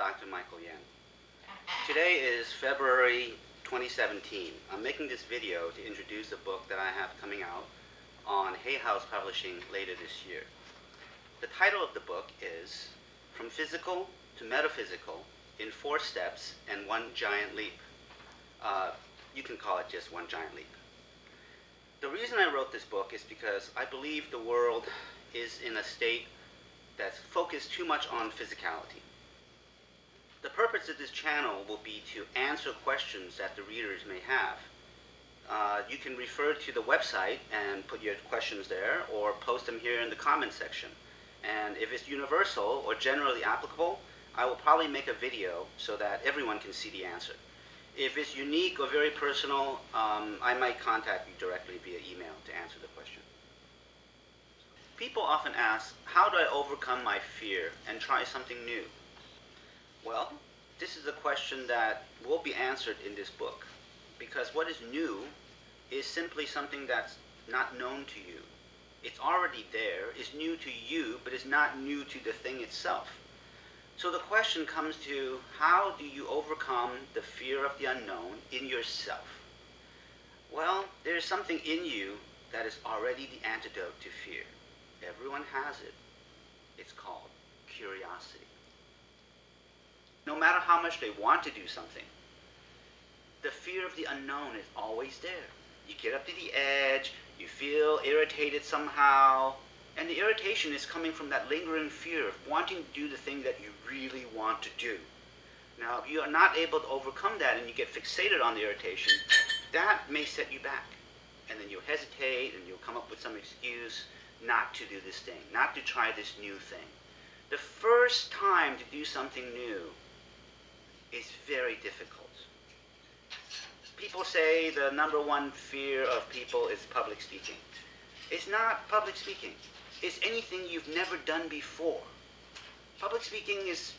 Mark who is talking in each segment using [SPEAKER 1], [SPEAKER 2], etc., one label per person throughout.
[SPEAKER 1] Dr. Michael Yen. Today is February 2017. I'm making this video to introduce a book that I have coming out on Hayhouse Publishing later this year. The title of the book is From Physical to Metaphysical in 4 Steps and 1 Giant Leap. You can call it just 1 Giant Leap. The reason I wrote this book is because I believe the world is in a state that's focused too much on physicality. The purpose of this channel will be to answer questions that the readers may have. You can refer to the website and put your questions there, or post them here in the comment section. And if it's universal or generally applicable, I will probably make a video so that everyone can see the answer. If it's unique or very personal, I might contact you directly via email to answer the question. People often ask, how do I overcome my fear and try something new? Well, this is a question that will be answered in this book, because what is new is simply something that's not known to you. It's already there, it's new to you, but it's not new to the thing itself. So the question comes to, how do you overcome the fear of the unknown in yourself? Well, there's something in you that is already the antidote to fear. Everyone has it. It's called curiosity. No matter how much they want to do something, the fear of the unknown is always there. You get up to the edge, you feel irritated somehow, and the irritation is coming from that lingering fear of wanting to do the thing that you really want to do. Now, if you are not able to overcome that and you get fixated on the irritation, that may set you back. And then you'll hesitate and you'll come up with some excuse not to do this thing, not to try this new thing. The first time to do something new is very difficult. People say the #1 fear of people is public speaking. It's not public speaking. It's anything you've never done before. Public speaking is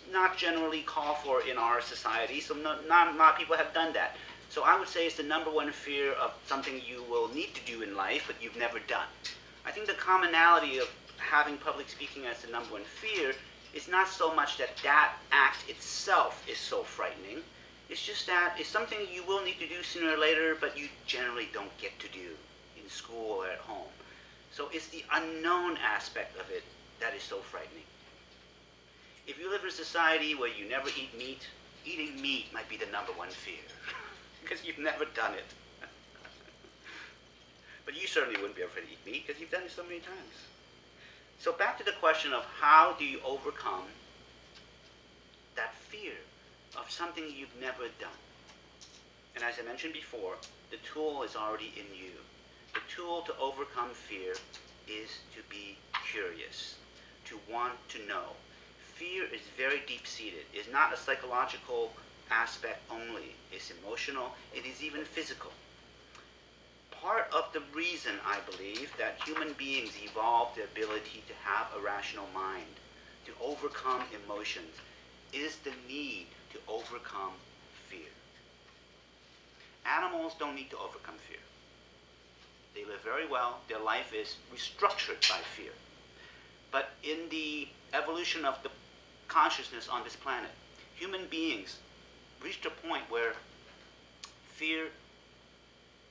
[SPEAKER 1] not generally called for in our society, so not a lot of people have done that. So I would say it's the #1 fear of something you will need to do in life, but you've never done. I think the commonality of having public speaking as the #1 fear is not so much that that act itself is so frightening. It's just that it's something you will need to do sooner or later, but you generally don't get to do in school or at home. So it's the unknown aspect of it that is so frightening. If you live in a society where you never eat meat, eating meat might be the #1 fear, because you've never done it. But you certainly wouldn't be afraid to eat meat, because you've done it so many times. So back to the question of how do you overcome that fear of something you've never done. And as I mentioned before, the tool is already in you. The tool to overcome fear is to be curious, to want to know. Fear is very deep-seated. It's not a psychological aspect only. It's emotional. It is even physical. Part of the reason, I believe, that human beings evolved the ability to have a rational mind, to overcome emotions, is the need to overcome fear. Animals don't need to overcome fear. They live very well. Their life is restructured by fear. But in the evolution of the consciousness on this planet, human beings reached a point where fear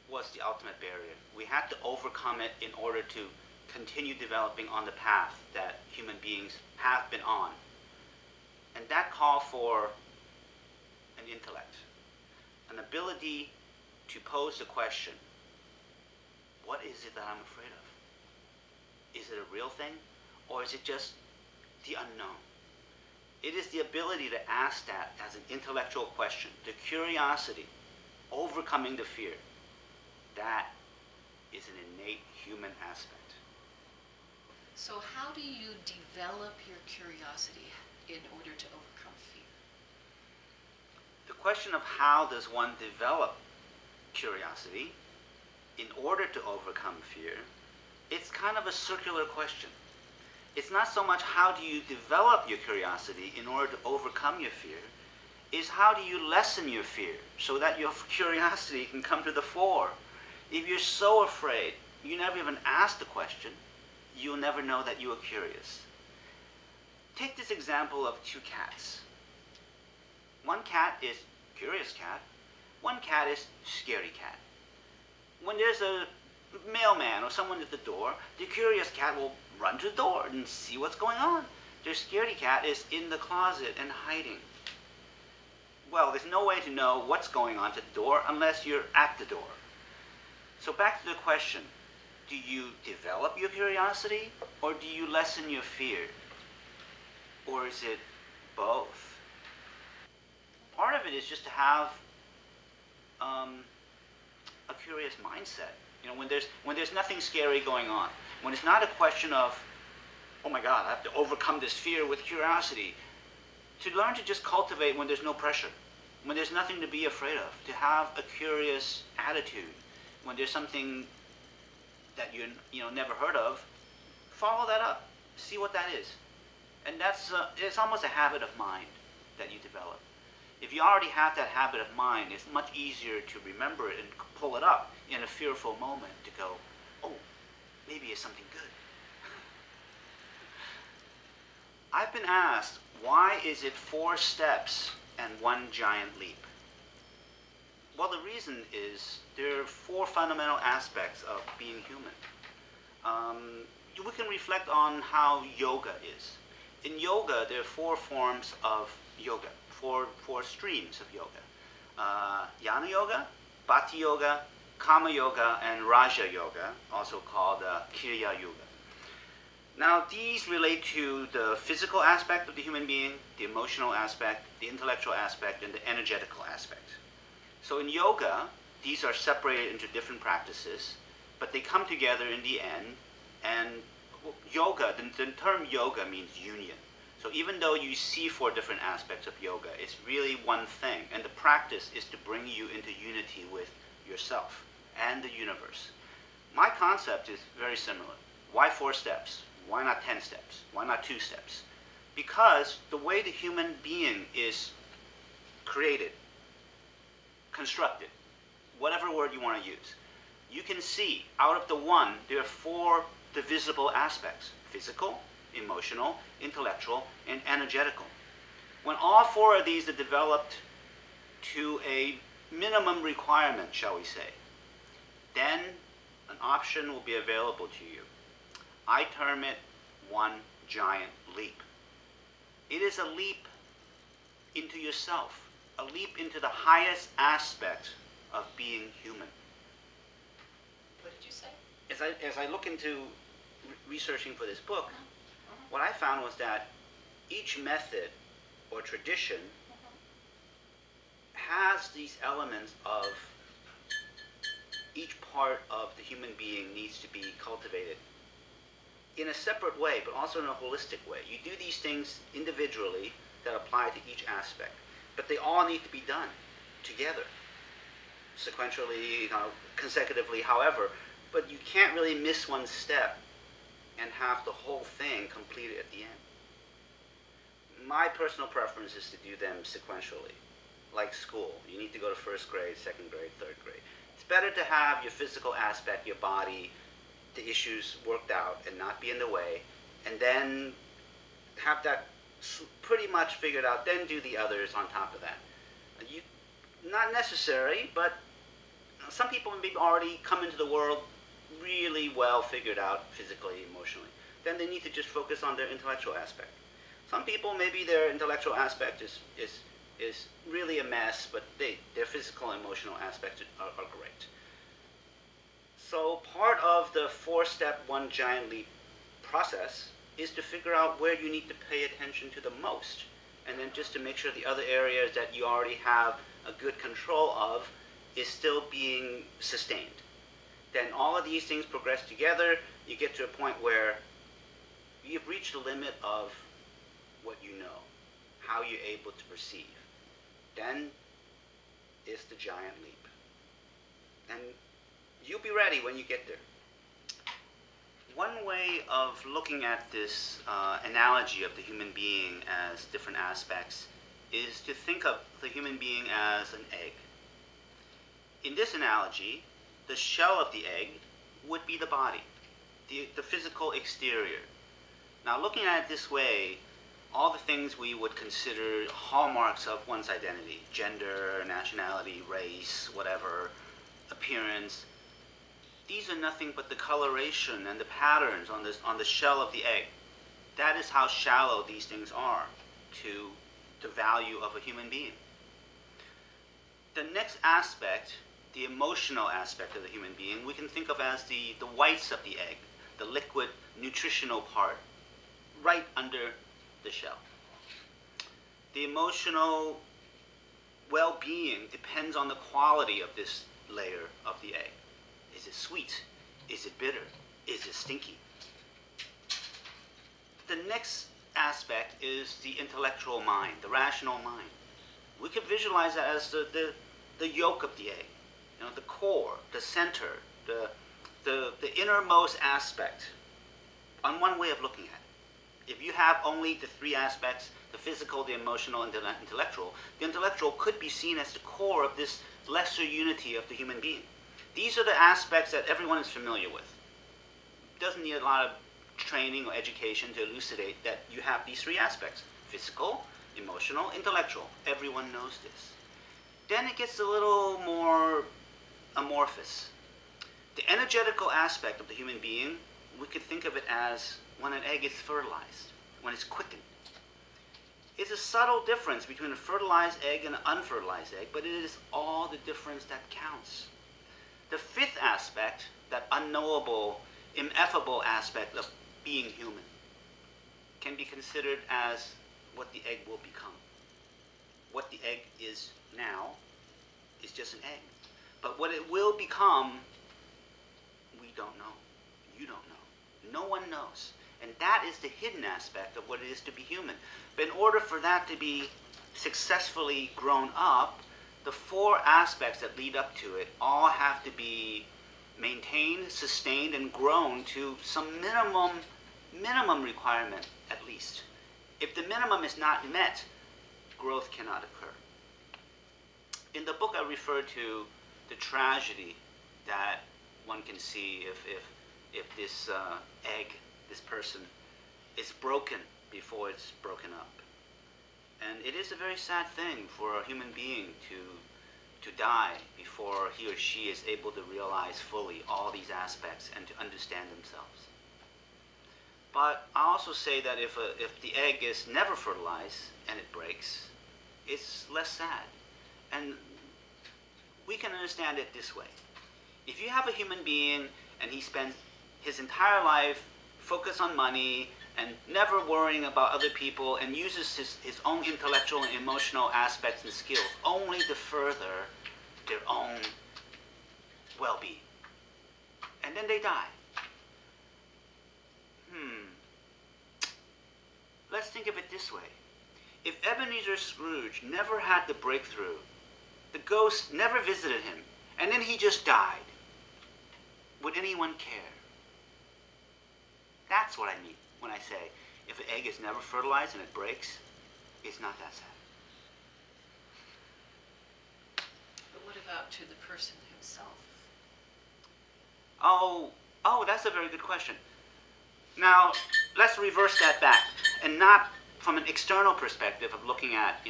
[SPEAKER 1] was the ultimate barrier. We had to overcome it in order to continue developing on the path that human beings have been on. And that called for an intellect, an ability to pose the question, what is it that I'm afraid of? Is it a real thing, or is it just the unknown? It is the ability to ask that as an intellectual question, the curiosity, overcoming the fear. That is an innate human aspect.
[SPEAKER 2] So how do you develop your curiosity in order to overcome fear?
[SPEAKER 1] The question of how does one develop curiosity in order to overcome fear, it's kind of a circular question. It's not so much how do you develop your curiosity in order to overcome your fear, is how do you lessen your fear so that your curiosity can come to the fore. If you're so afraid, you never even ask the question, you'll never know that you are curious. Take this example of 2 cats. One cat is curious cat. One cat is scaredy cat. When there's a mailman or someone at the door, the curious cat will run to the door and see what's going on. The scaredy cat is in the closet and hiding. Well, there's no way to know what's going on at the door unless you're at the door. So back to the question, do you develop your curiosity or do you lessen your fear? Or is it both? Part of it is just to have a curious mindset. You know, when there's nothing scary going on, when it's not a question of, oh my God, I have to overcome this fear with curiosity. To learn to just cultivate when there's no pressure, when there's nothing to be afraid of, to have a curious attitude. When there's something that you never heard of, follow that up, see what that is, and it's almost a habit of mind that you develop. If you already have that habit of mind, it's much easier to remember it and pull it up in a fearful moment to go, oh, maybe it's something good. I've been asked, why is it 4 steps and 1 giant leap? Well, the reason is there are 4 fundamental aspects of being human. We can reflect on how yoga is. In yoga, there are 4 forms of yoga, 4 streams of yoga. Jnana yoga, bhakti yoga, kama yoga, and raja yoga, also called kriya yoga. Now, these relate to the physical aspect of the human being, the emotional aspect, the intellectual aspect, and the energetical aspect. So in yoga, these are separated into different practices, but they come together in the end, and yoga, the term yoga means union. So even though you see 4 different aspects of yoga, it's really one thing, and the practice is to bring you into unity with yourself and the universe. My concept is very similar. Why 4 steps? Why not 10 steps? Why not 2 steps? Because the way the human being is created, constructed, whatever word you want to use, you can see out of the 1, there are 4 divisible aspects: physical, emotional, intellectual, and energetical. When all 4 of these are developed to a minimum requirement, shall we say, then an option will be available to you. I term it 1 giant leap. It is a leap into yourself, a leap into the highest aspect of being human.
[SPEAKER 2] What did you say?
[SPEAKER 1] As I look into researching for this book, what I found was that each method or tradition has these elements of each part of the human being needs to be cultivated in a separate way, but also in a holistic way. You do these things individually that apply to each aspect, but they all need to be done together, sequentially, consecutively, however, but you can't really miss one step and have the whole thing completed at the end. My personal preference is to do them sequentially, like school. You need to go to 1st grade, 2nd grade, 3rd grade. It's better to have your physical aspect, your body, the issues worked out and not be in the way, and then have that pretty much figured out, then do the others on top of that. Not necessary, but some people maybe already come into the world really well figured out physically, emotionally. Then they need to just focus on their intellectual aspect. Some people, maybe their intellectual aspect is really a mess, but their physical and emotional aspects are great. So part of the 4-step, 1 giant leap process is to figure out where you need to pay attention to the most, and then just to make sure the other areas that you already have a good control of is still being sustained. Then all of these things progress together, you get to a point where you've reached the limit of what you know, how you're able to perceive. Then is the giant leap. And you'll be ready when you get there. One way of looking at this analogy of the human being as different aspects is to think of the human being as an egg. In this analogy, the shell of the egg would be the body, the physical exterior. Now, looking at it this way, all the things we would consider hallmarks of one's identity, gender, nationality, race, whatever, appearance, these are nothing but the coloration and the patterns on the shell of the egg. That is how shallow these things are to the value of a human being. The next aspect, the emotional aspect of the human being, we can think of as the whites of the egg, the liquid nutritional part, right under the shell. The emotional well-being depends on the quality of this layer of the egg. Is it sweet? Is it bitter? Is it stinky? The next aspect is the intellectual mind, the rational mind. We can visualize that as the yolk of the egg, the core, the center, the innermost aspect, on one way of looking at it. If you have only the three aspects, the physical, the emotional, and the intellectual could be seen as the core of this lesser unity of the human being. These are the aspects that everyone is familiar with. It doesn't need a lot of training or education to elucidate that you have these three aspects: physical, emotional, intellectual. Everyone knows this. Then it gets a little more amorphous. The energetical aspect of the human being, we could think of it as when an egg is fertilized, when it's quickened. It's a subtle difference between a fertilized egg and an unfertilized egg, but it is all the difference that counts. The fifth aspect, that unknowable, ineffable aspect of being human, can be considered as what the egg will become. What the egg is now is just an egg. But what it will become, we don't know. You don't know. No one knows. And that is the hidden aspect of what it is to be human. But in order for that to be successfully grown up, the four aspects that lead up to it all have to be maintained, sustained, and grown to some minimum requirement at least. If the minimum is not met, growth cannot occur. In the book I refer to the tragedy that one can see if this egg, this person, is broken before it's broken up. And it is a very sad thing for a human being to die before he or she is able to realize fully all these aspects and to understand themselves. But I also say that if the egg is never fertilized and it breaks, it's less sad. And we can understand it this way. If you have a human being and he spends his entire life focused on money and never worrying about other people and uses his own intellectual and emotional aspects and skills only to further their own well-being, and then they die. Let's think of it this way. If Ebenezer Scrooge never had the breakthrough, the ghost never visited him, and then he just died, would anyone care? That's what I mean when I say if an egg is never fertilized and it breaks, it's not that sad.
[SPEAKER 2] But what about to the person himself?
[SPEAKER 1] Oh, that's a very good question. Now, let's reverse that back, and not from an external perspective of looking at,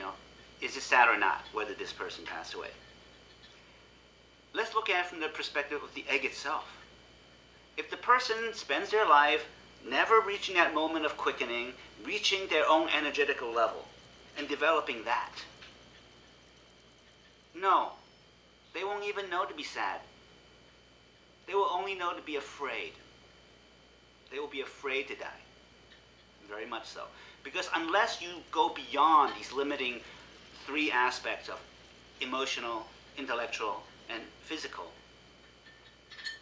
[SPEAKER 1] is it sad or not, whether this person passed away. Let's look at it from the perspective of the egg itself. If the person spends their life never reaching that moment of quickening, reaching their own energetical level, and developing that, no, they won't even know to be sad. They will only know to be afraid. They will be afraid to die. Very much so. Because unless you go beyond these limiting three aspects of emotional, intellectual, and physical,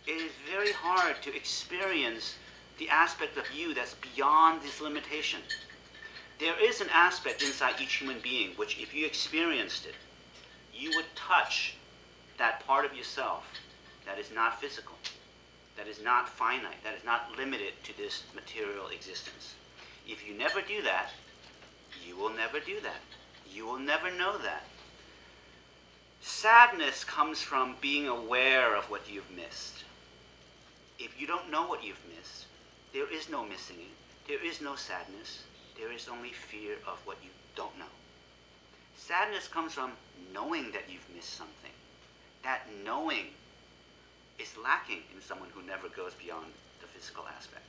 [SPEAKER 1] it is very hard to experience the aspect of you that's beyond this limitation. There is an aspect inside each human being which, if you experienced it, you would touch that part of yourself that is not physical, that is not finite, that is not limited to this material existence. If you never do that, you will never do that. You will never know that. Sadness comes from being aware of what you've missed. If you don't know what you've missed, there is no missing it. There is no sadness. There is only fear of what you don't know. Sadness comes from knowing that you've missed something. That knowing is lacking in someone who never goes beyond the physical aspect.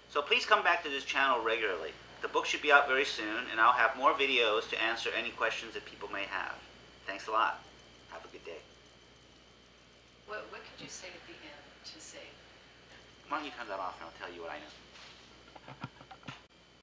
[SPEAKER 1] So please come back to this channel regularly. The book should be out very soon, and I'll have more videos to answer any questions that people may have. Thanks a lot. Have a good day.
[SPEAKER 2] What could you say at the end to say?
[SPEAKER 1] Why don't you turn that off and I'll tell you what I know.